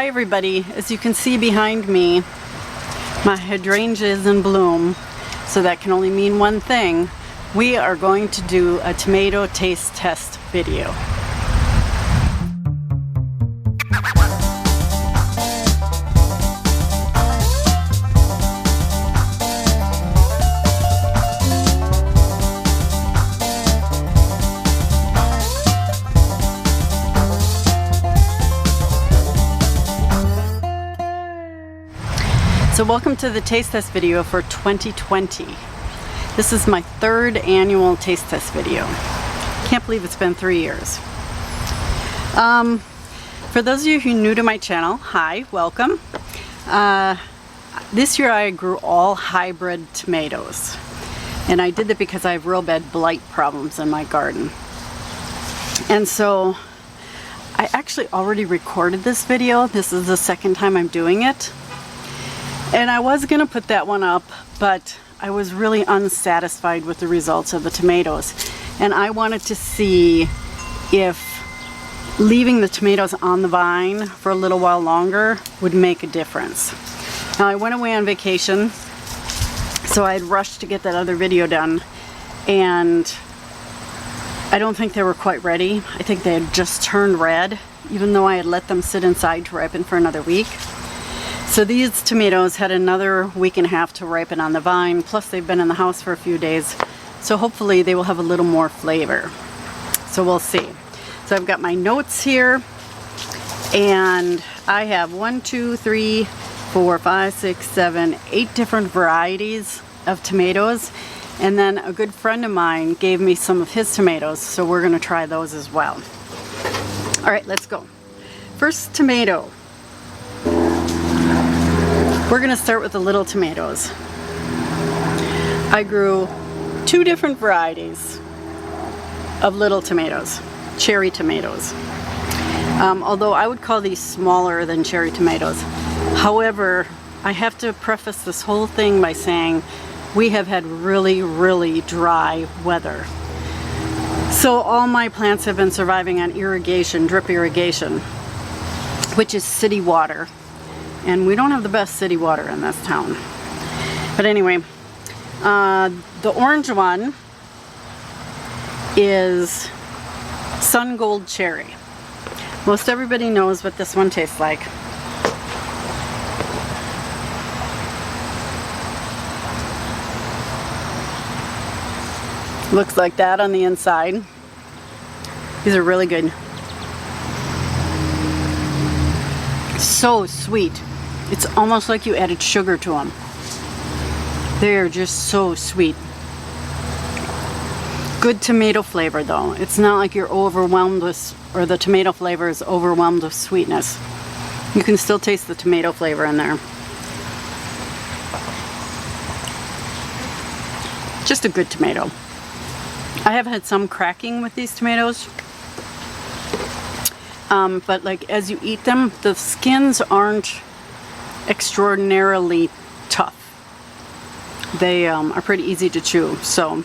Hi everybody, as you can see behind me, my hydrangea is in bloom, so that can only mean one thing. We are going to do a tomato taste test video. So welcome to the taste test video for 2020. This is my third annual taste test video. Can't believe it's been 3 years. For those of you who are new to my channel, hi, welcome. This year I grew all hybrid tomatoes. And I did that because I have real bad blight problems in my garden. And so I actually already recorded this video. This is the second time I'm doing it. And I was going to put that one up, but I was really unsatisfied with the results of the tomatoes. And I wanted to see if leaving the tomatoes on the vine for a little while longer would make a difference. Now I went away on vacation, so I had rushed to get that other video done. And I don't think they were quite ready. I think they had just turned red, even though I had let them sit inside to ripen for another week. So these tomatoes had another week and a half to ripen on the vine, plus they've been in the house for a few days. So hopefully they will have a little more flavor. So we'll see. So I've got my notes here, and I have 8 different varieties of tomatoes. And then a good friend of mine gave me some of his tomatoes, so we're gonna try those as well. All right, let's go. First tomato. We're going to start with the little tomatoes. I grew 2 different varieties of little tomatoes, cherry tomatoes. Although I would call these smaller than cherry tomatoes. However, I have to preface this whole thing by saying we have had really, really dry weather. So all my plants have been surviving on irrigation, drip irrigation, which is city water. And we don't have the best city water in this town. But anyway, the orange one is Sun Gold Cherry. Most everybody knows what this one tastes like. Looks like that on the inside. These are really good. So sweet. It's almost like you added sugar to them. They're just so sweet. Good tomato flavor though. It's not like you're overwhelmed with, or the tomato flavor is overwhelmed with sweetness. You can still taste the tomato flavor in there. Just a good tomato. I have had some cracking with these tomatoes. But like as you eat them, the skins aren't extraordinarily tough. They are pretty easy to chew. So,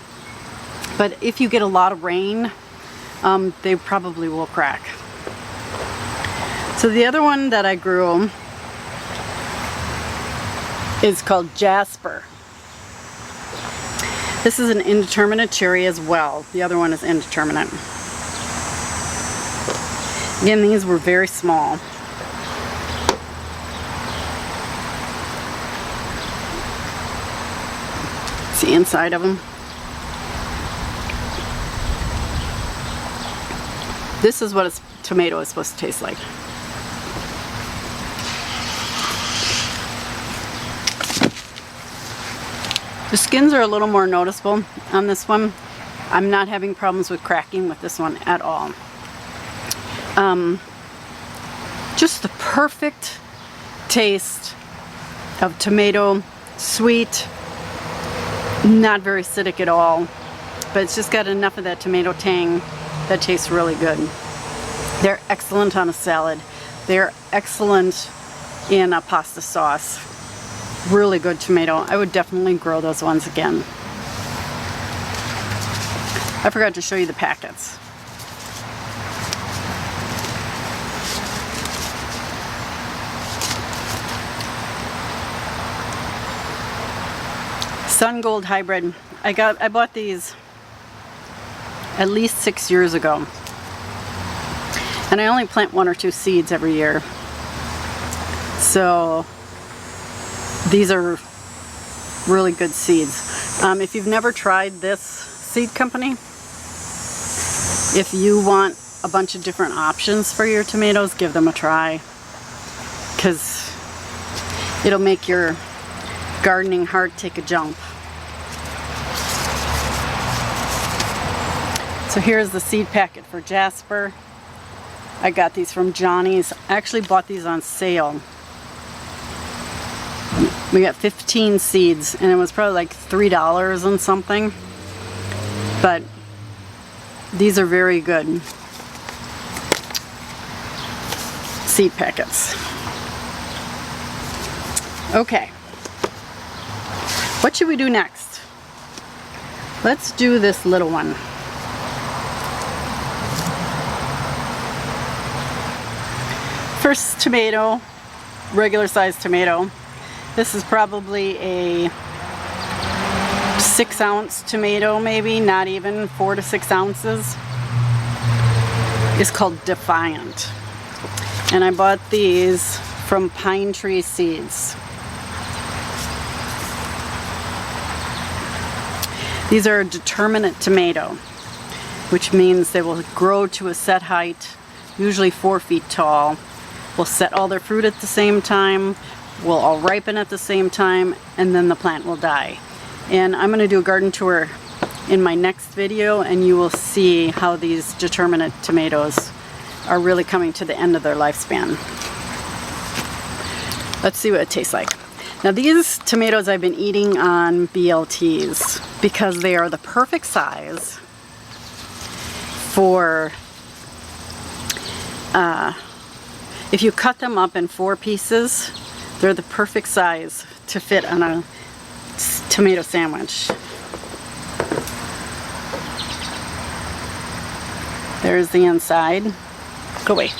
but if you get a lot of rain, they probably will crack. So the other one that I grew is called Jasper. This is an indeterminate cherry as well. The other one is indeterminate. Again, these were very small. It's the inside of them. This is what a tomato is supposed to taste like. The skins are a little more noticeable on this one. I'm not having problems with cracking with this one at all. Just the perfect taste of tomato, sweet, not very acidic at all, but it's just got enough of that tomato tang that tastes really good. They're excellent on a salad. They're excellent in a pasta sauce. Really good tomato. I would definitely grow those ones again. I forgot to show you the packets. Sun Gold hybrid. I bought these at least 6 years ago. And I only plant 1 or 2 seeds every year. So these are really good seeds. If you've never tried this seed company, if you want a bunch of different options for your tomatoes, give them a try, because it'll make your gardening heart take a jump. So here's the seed packet for Jasper. I got these from Johnny's. I actually bought these on sale. We got 15 seeds and it was probably like $3 and something. But these are very good seed packets. Okay. What should we do next? Let's do this little one. First tomato, regular sized tomato. This is probably a 6-ounce tomato, maybe, not even 4 to 6 ounces. It's called Defiant. And I bought these from Pine Tree Seeds. These are a determinate tomato, which means they will grow to a set height, usually 4 feet tall. Will set all their fruit at the same time, will all ripen at the same time, and then the plant will die. And I'm going to do a garden tour in my next video, and you will see how these determinate tomatoes are really coming to the end of their lifespan. Let's see what it tastes like. Now these tomatoes I've been eating on BLTs because they are the perfect size for if you cut them up in 4 pieces, they're the perfect size to fit on a tomato sandwich. There's the inside. Go away.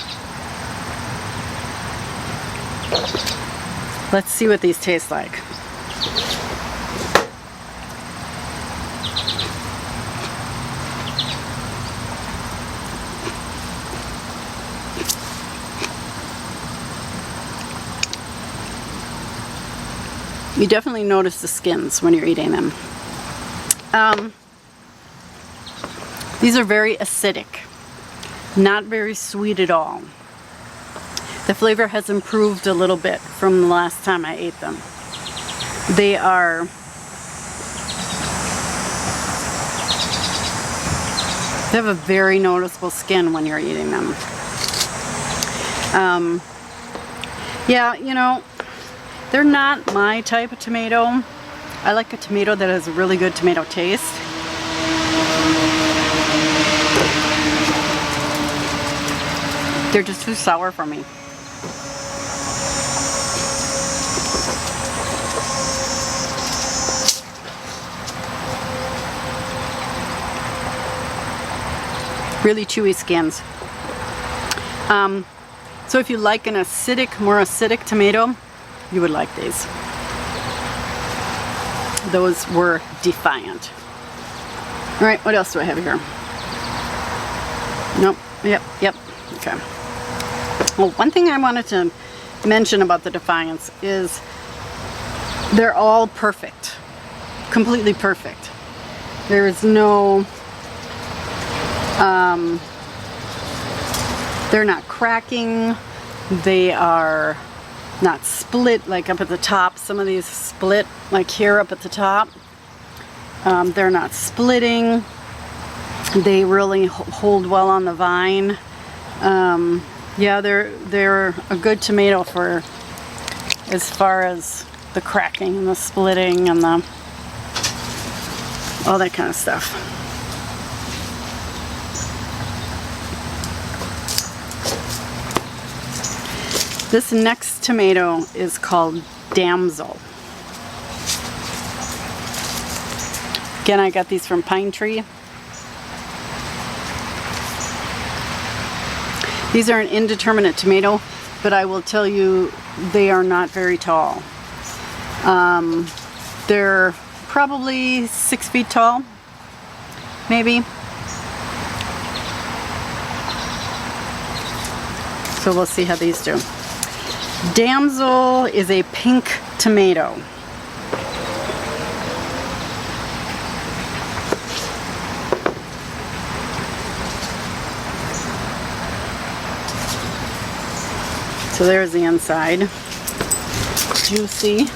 Let's see what these taste like. You definitely notice the skins when you're eating them. These are very acidic, not very sweet at all. The flavor has improved a little bit from the last time I ate them. They have a very noticeable skin when you're eating them. Yeah, you know, they're not my type of tomato. I like a tomato that has a really good tomato taste. They're just too sour for me. Really chewy skins. So if you like an acidic, more acidic tomato, you would like these. Those were Defiant. All right, what else do I have here? Nope. Yep. Okay. Well, one thing I wanted to mention about the Defiants is they're all perfect. Completely perfect. There is no... they're not cracking. They are not split like up at the top. Some of these split like here up at the top. They're not splitting. They really hold well on the vine. Yeah, they're a good tomato for as far as the cracking and the splitting and the all that kind of stuff. This next tomato is called Damsel. Again, I got these from Pine Tree. These are an indeterminate tomato, but I will tell you they are not very tall. They're probably 6 feet tall, maybe. So we'll see how these do. Damsel is a pink tomato. So there's the inside. Juicy.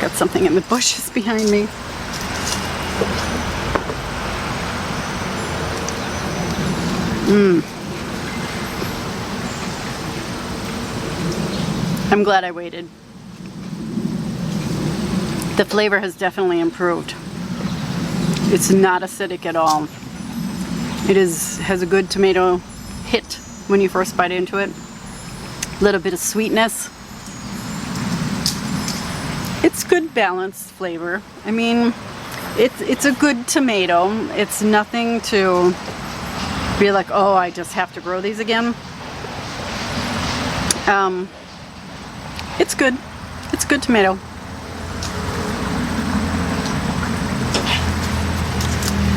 Got something in the bushes behind me. I'm glad I waited. The flavor has definitely improved. It's not acidic at all. It has a good tomato hit when you first bite into it. A little bit of sweetness. It's good balanced flavor. I mean, it's a good tomato. It's nothing to be like, oh, I just have to grow these again. It's good. It's good tomato.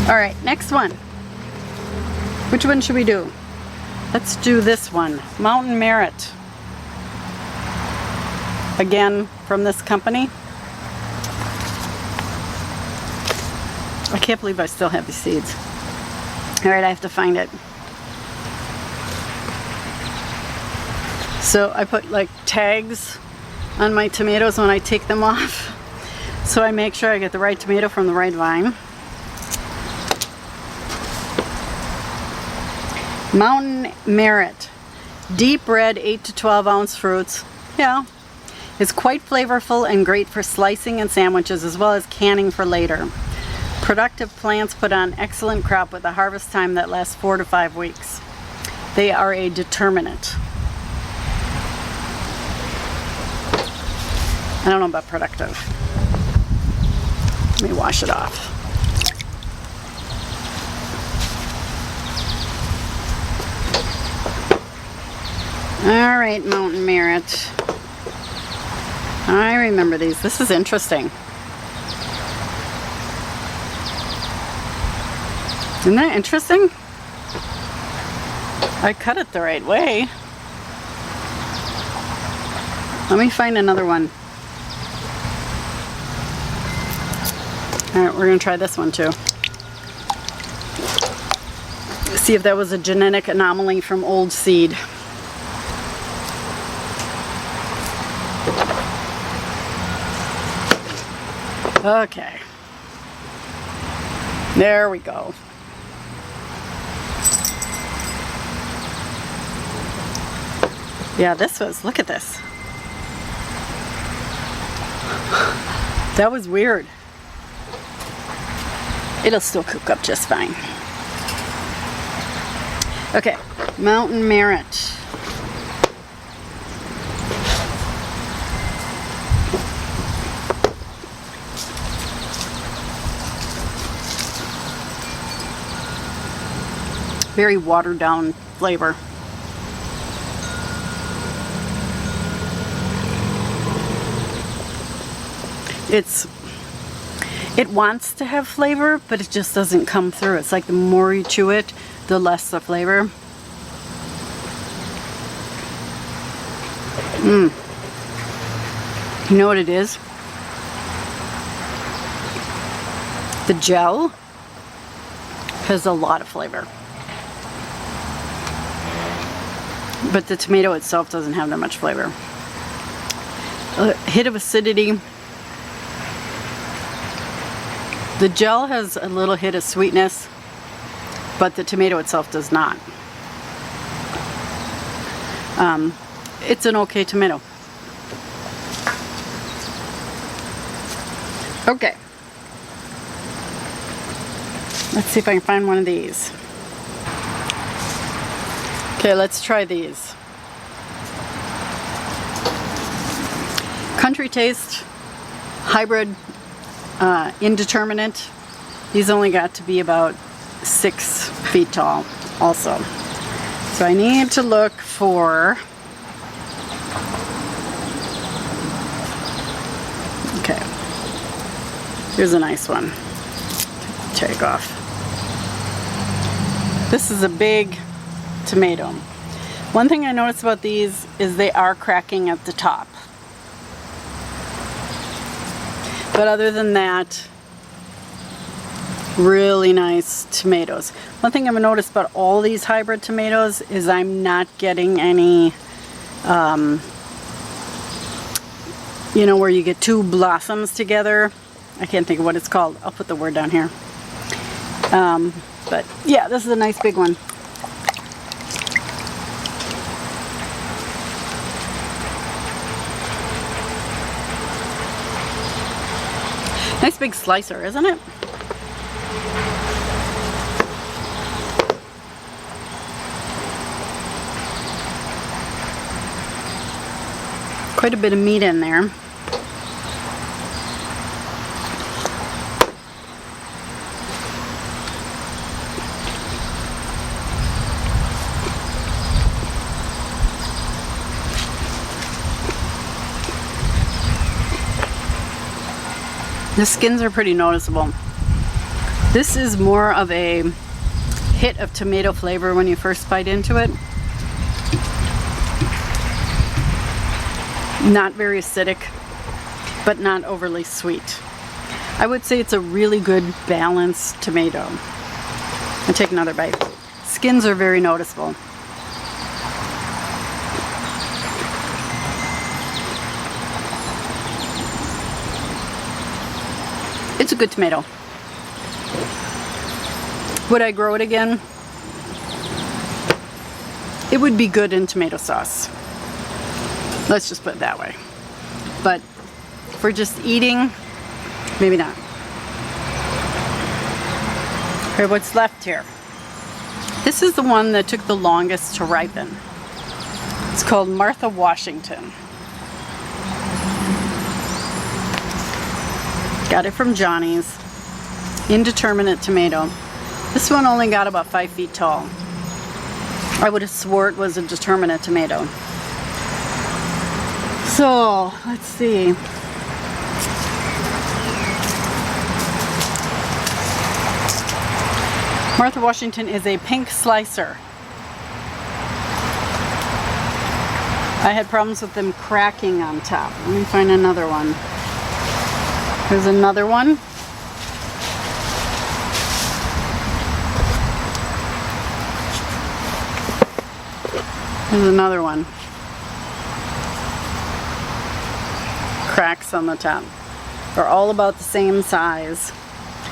All right, next one. Which one should we do? Let's do this one. Mountain Merit. Again, from this company. I can't believe I still have these seeds. All right, I have to find it. So I put like tags on my tomatoes when I take them off. So I make sure I get the right tomato from the right vine. Mountain Merit. Deep red 8 to 12 ounce fruits. Yeah. It's quite flavorful and great for slicing and sandwiches as well as canning for later. Productive plants put on excellent crop with a harvest time that lasts 4 to 5 weeks. They are a determinant. I don't know about productive. Let me wash it off. All right, Mountain Merit. I remember these. This is interesting. Isn't that interesting? I cut it the right way. Let me find another one. All right, we're gonna try this one too. See if that was a genetic anomaly from old seed. Okay. There we go. Yeah, this was, look at this. That was weird. It'll still cook up just fine. Okay, Mountain Merit. Very watered down flavor. It wants to have flavor, but it just doesn't come through. It's like the more you chew it, the less the flavor. You know what it is? The gel has a lot of flavor. But the tomato itself doesn't have that much flavor. A hit of acidity. The gel has a little hit of sweetness, but the tomato itself does not. It's an okay tomato. Okay. Let's see if I can find one of these. Okay, let's try these. Country Taste, hybrid, indeterminate. These only got to be about 6 feet tall also. So I need to look for, okay, Here's a nice one. Take off. This is a big tomato. One thing I noticed about these is they are cracking at the top. But other than that, really nice tomatoes. One thing I've noticed about all these hybrid tomatoes is I'm not getting any, you know, where you get two blossoms together. I can't think of what it's called. I'll put the word down here. But yeah, this is a nice big one. Nice big slicer, isn't it? Quite a bit of meat in there. The skins are pretty noticeable. This is more of a hit of tomato flavor when you first bite into it. Not very acidic, but not overly sweet. I would say it's a really good balanced tomato. I'll take another bite. Skins are very noticeable. It's a good tomato. Would I grow it again? It would be good in tomato sauce. Let's just put it that way. But for just eating, maybe not. Okay, what's left here? This is the one that took the longest to ripen. It's called Martha Washington. Got it from Johnny's. Indeterminate tomato. This one only got about 5 feet tall. I would have swore it was a determinate tomato. So, let's see. Martha Washington is a pink slicer. I had problems with them cracking on top. Let me find another one. Here's another one. Here's another one. Cracks on the top. They're all about the same size.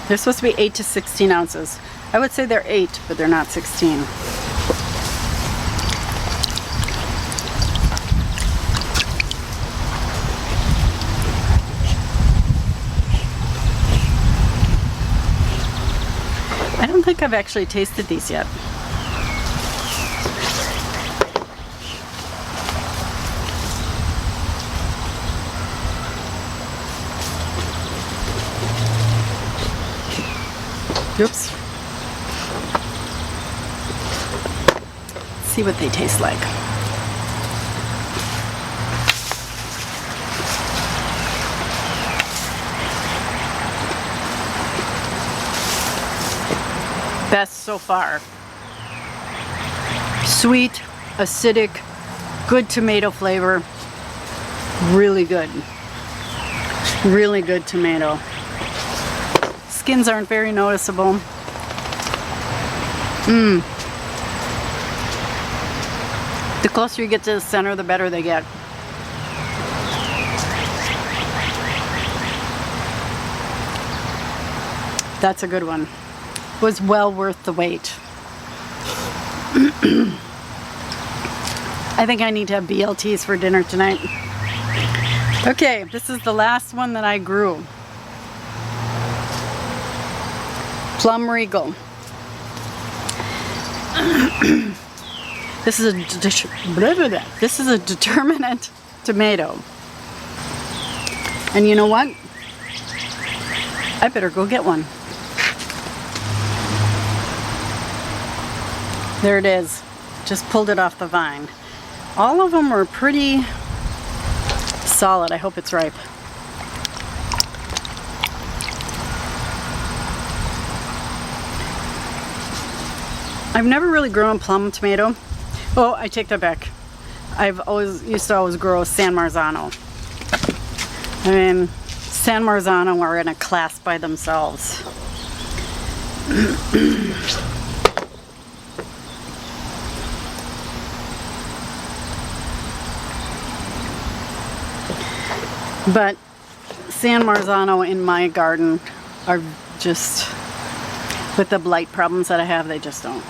They're supposed to be 8 to 16 ounces. I would say they're 8, but they're not 16. I don't think I've actually tasted these yet. Oops. Let's see what they taste like. Best so far. Sweet, acidic, good tomato flavor. Really good. Really good tomato. Skins aren't very noticeable. The closer you get to the center, the better they get. That's a good one. Was well worth the wait. I think I need to have BLTs for dinner tonight. Okay, this is the last one that I grew. Plum Regal. This is a determinate tomato. And you know what? I better go get one. There it is. Just pulled it off the vine. All of them are pretty solid. I hope it's ripe. I've never really grown a plum tomato. Oh, I take that back. I've used to always grow San Marzano. I mean, San Marzano are in a class by themselves. But San Marzano in my garden are just, with the blight problems that I have, they just don't.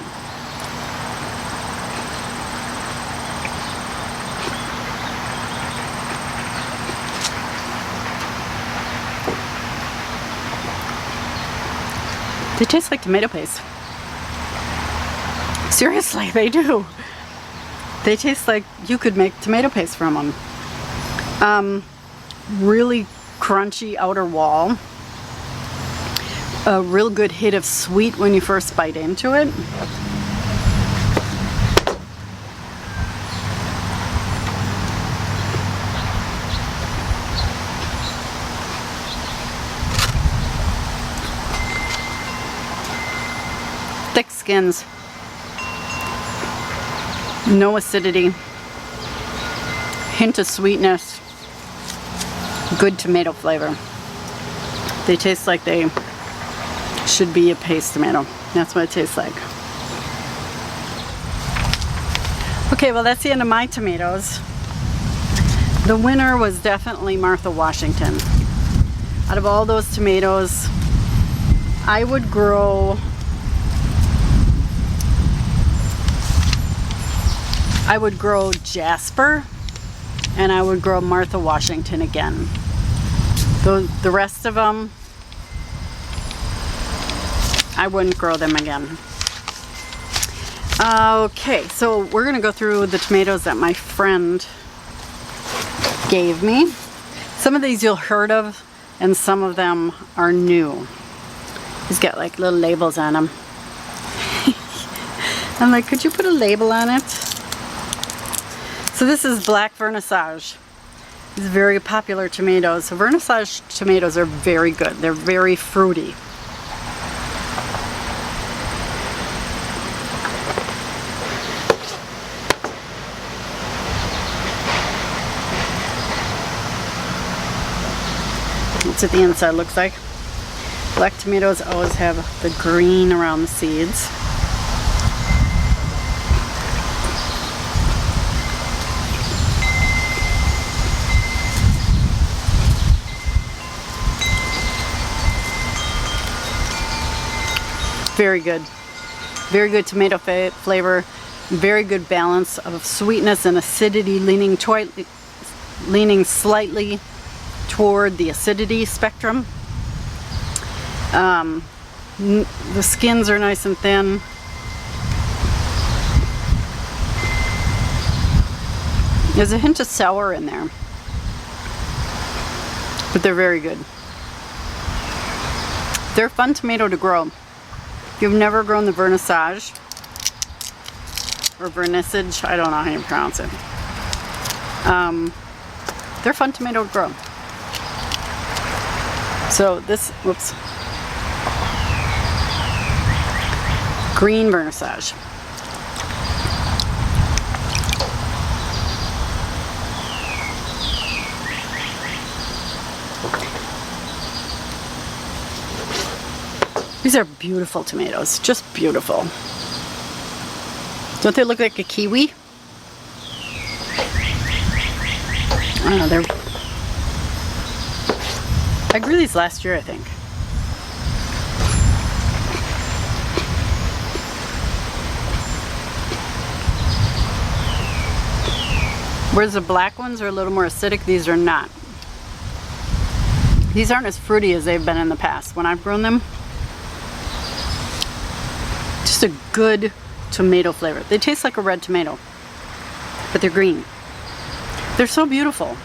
They taste like tomato paste. Seriously, they do. They taste like you could make tomato paste from them. Really crunchy outer wall. A real good hit of sweet when you first bite into it. Thick skins. No acidity. Hint of sweetness. Good tomato flavor. They taste like they should be a paste tomato. That's what it tastes like. Okay, well that's the end of my tomatoes. The winner was definitely Martha Washington. Out of all those tomatoes, I would grow Jasper, and I would grow Martha Washington again. The rest of them, I wouldn't grow them again. Okay, so we're gonna go through the tomatoes that my friend gave me. Some of these you'll heard of, and some of them are new. He's got like little labels on them. I'm like, could you put a label on it? So this is black Vernissage. These very popular tomatoes. So Vernissage tomatoes are very good. They're very fruity. That's what the inside looks like. Black tomatoes always have the green around the seeds. Very good. Very good tomato flavor. Very good balance of sweetness and acidity, leaning slightly toward the acidity spectrum. The skins are nice and thin. There's a hint of sour in there, but they're very good. They're a fun tomato to grow. If you've never grown the Vernissage or Vernissage, I don't know how you pronounce it. They're a fun tomato to grow. So this, whoops, green Vernissage. These are beautiful tomatoes, just beautiful. Don't they look like a kiwi? I don't know, I grew these last year, I think. Whereas the black ones are a little more acidic, these are not. These aren't as fruity as they've been in the past when I've grown them. Just a good tomato flavor. They taste like a red tomato, but they're green. They're so beautiful.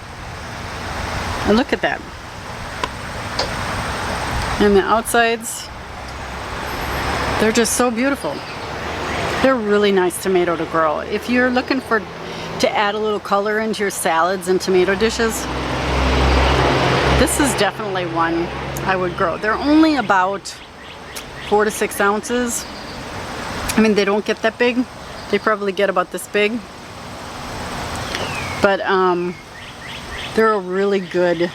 And look at that. And the outsides, they're just so beautiful. They're a really nice tomato to grow. If you're looking to add a little color into your salads and tomato dishes, this is definitely one I would grow. They're only about 4 to 6 ounces. I mean, they don't get that big. They probably get about this big. But they're a really good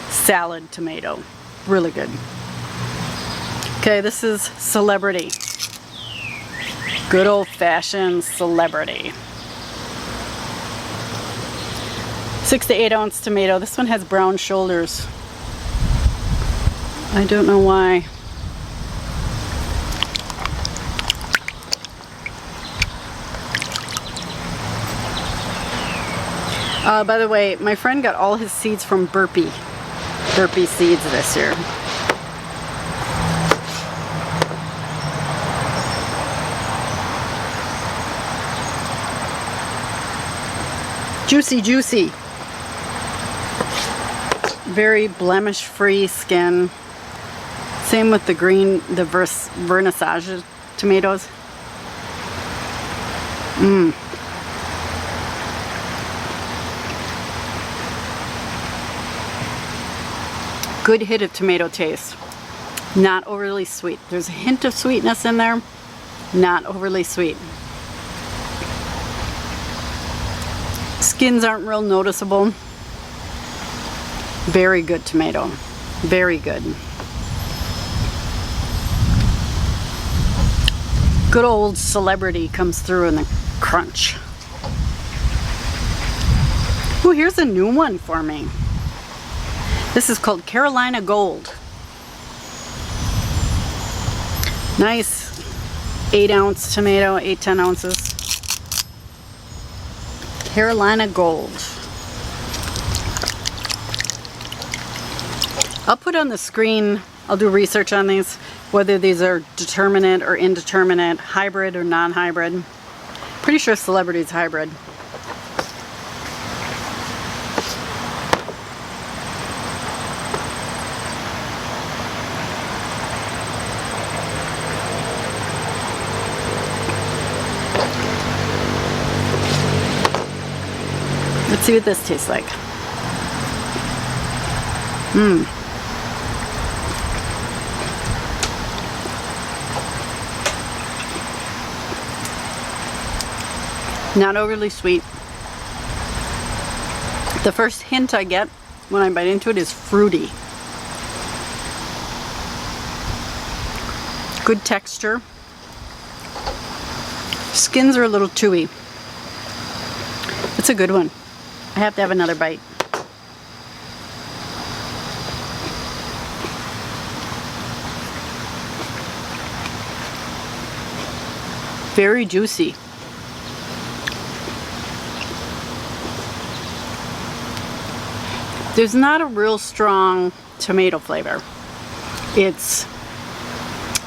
salad tomato. Really good. Okay, this is Celebrity. Good old-fashioned Celebrity. 6 to 8 ounce tomato. This one has brown shoulders. I don't know why. By the way, my friend got all his seeds from Burpee seeds this year. Juicy, juicy. Very blemish-free skin. Same with the green, the Vernissage tomatoes. Good hit of tomato taste. Not overly sweet. There's a hint of sweetness in there. Not overly sweet. Skins aren't real noticeable. Very good tomato. Very good. Good old Celebrity comes through in the crunch. Oh, here's a new one for me. This is called Carolina Gold. Nice 8 ounce tomato, 8-10 ounces. Carolina Gold. I'll put on the screen, I'll do research on these, whether these are determinate or indeterminate, hybrid or non-hybrid. Pretty sure Celebrity's hybrid. Let's see what this tastes like. Not overly sweet. The first hint I get when I bite into it is fruity. Good texture. Skins are a little chewy. It's a good one. I have to have another bite. Very juicy. There's not a real strong tomato flavor.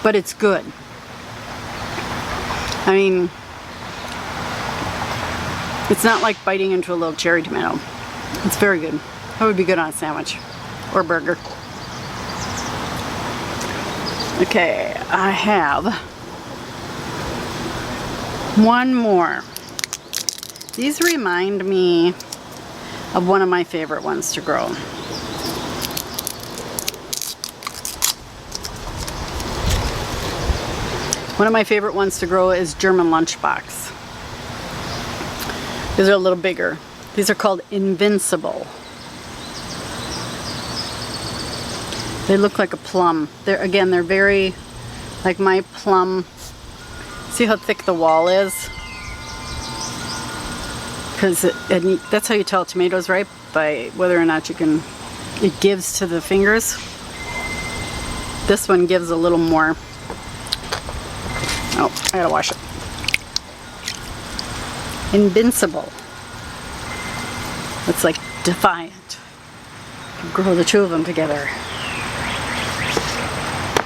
But it's good. I mean, it's not like biting into a little cherry tomato. It's very good. That would be good on a sandwich or burger. Okay, I have one more. These remind me of one of my favorite ones to grow. One of my favorite ones to grow is German lunchbox. These are a little bigger. These are called Invincible. They look like a plum. They're very like my plum. See how thick the wall is? Because that's how you tell a tomato's ripe, by whether or not it gives to the fingers. This one gives a little more. Oh, I gotta wash it. Invincible. It's like Defiant. Grow the two of them together.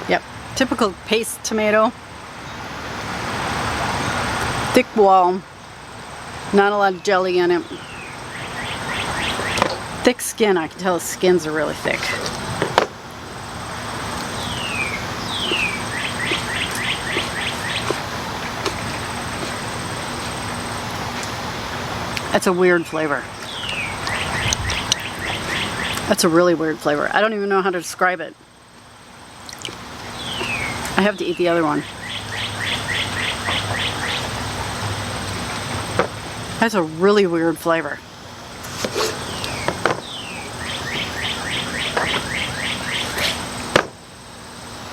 Yep, typical paste tomato. Thick wall. Not a lot of jelly in it. Thick skin, I can tell the skins are really thick. That's a weird flavor. That's a really weird flavor. I don't even know how to describe it. I have to eat the other one. That's a really weird flavor.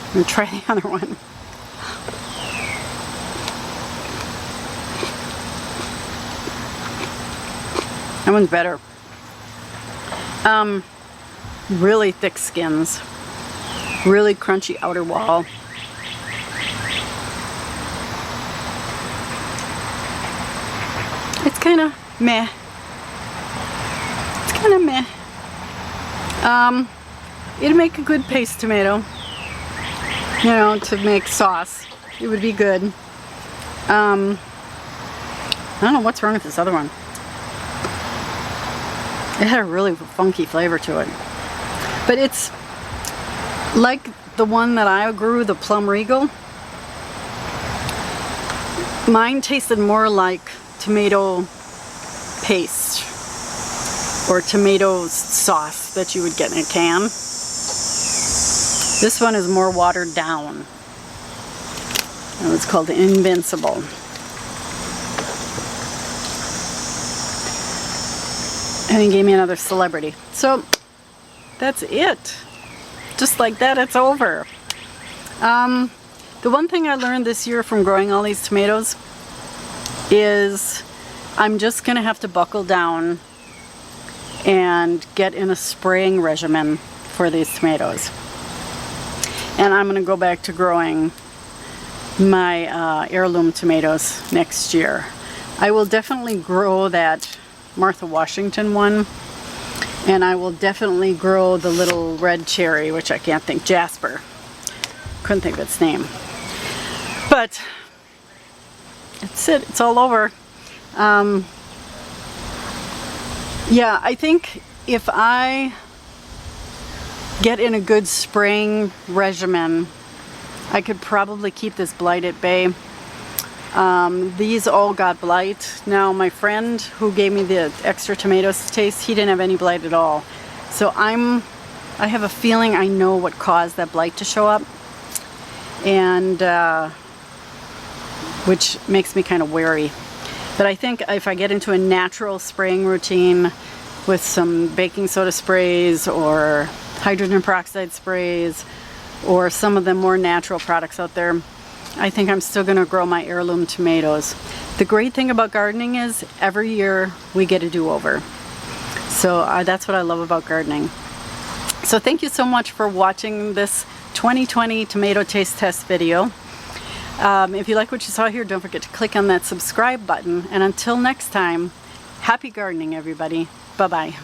I'm gonna try the other one. That one's better. Really thick skins. Really crunchy outer wall. It's kind of meh. It's kind of meh. It'd make a good paste tomato. You know, to make sauce. It would be good. I don't know what's wrong with this other one. It had a really funky flavor to it. But it's like the one that I grew, the Plum Regal. Mine tasted more like tomato paste or tomato sauce that you would get in a can. This one is more watered down. And it's called Invincible. And he gave me another celebrity. So that's it. Just like that, it's over. The one thing I learned this year from growing all these tomatoes is I'm just gonna have to buckle down and get in a spraying regimen for these tomatoes. And I'm gonna go back to growing my heirloom tomatoes next year. I will definitely grow that Martha Washington one, and I will definitely grow the little red cherry, which I can't think, Jasper. Couldn't think of its name. But that's it, it's all over. Yeah, I think if I get in a good spraying regimen, I could probably keep this blight at bay. These all got blight. Now my friend who gave me the extra tomatoes to taste, he didn't have any blight at all. So I have a feeling I know what caused that blight to show up, and which makes me kind of wary. But I think if I get into a natural spraying routine with some baking soda sprays or hydrogen peroxide sprays or some of the more natural products out there, I think I'm still going to grow my heirloom tomatoes. The great thing about gardening is every year we get a do-over. So that's what I love about gardening. So thank you so much for watching this 2020 tomato taste test video. If you like what you saw here, don't forget to click on that subscribe button. And until next time, happy gardening, everybody. Bye-bye.